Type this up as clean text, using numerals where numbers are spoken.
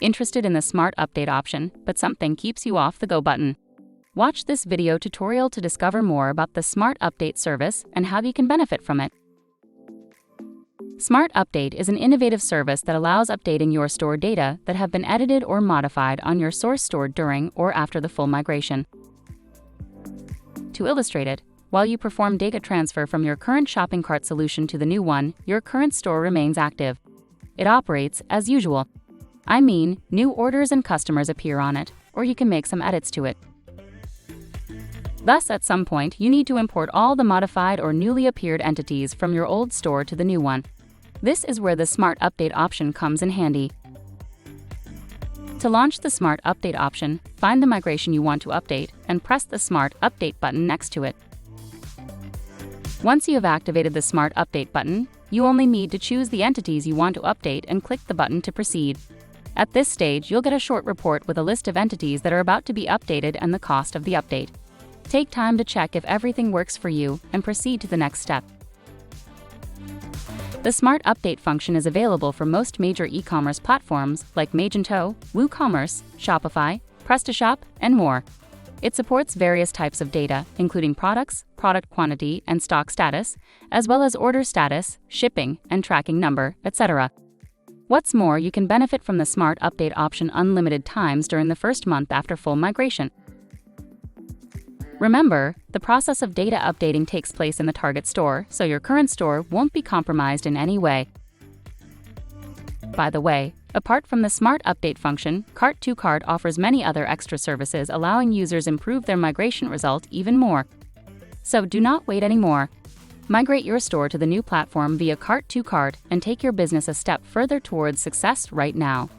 Interested in the Smart Update option, but something keeps you off the go button? Watch this video tutorial to discover more about the Smart Update service and how you can benefit from it. Smart Update is an innovative service that allows updating your store data that have been edited or modified on your source store during or after the full migration. To illustrate it, while you perform data transfer from your current shopping cart solution to the new one, your current store remains active. It operates as usual. I mean, new orders and customers appear on it, or you can make some edits to it. Thus, at some point, you need to import all the modified or newly appeared entities from your old store to the new one. This is where the Smart Update option comes in handy. To launch the Smart Update option, find the migration you want to update and press the Smart Update button next to it. Once you have activated the Smart Update button, you only need to choose the entities you want to update and click the button to proceed. At this stage, you'll get a short report with a list of entities that are about to be updated and the cost of the update. Take time to check if everything works for you and proceed to the next step. The Smart Update function is available for most major e-commerce platforms like Magento, WooCommerce, Shopify, PrestaShop, and more. It supports various types of data, including products, product quantity and stock status, as well as order status, shipping and tracking number, etc. What's more, you can benefit from the Smart Update option unlimited times during the first month after full migration. Remember, the process of data updating takes place in the target store, so your current store won't be compromised in any way. By the way, apart from the Smart Update function, Cart2Cart offers many other extra services allowing users improve their migration result even more. So do not wait anymore. Migrate your store to the new platform via Cart2Cart and take your business a step further towards success right now.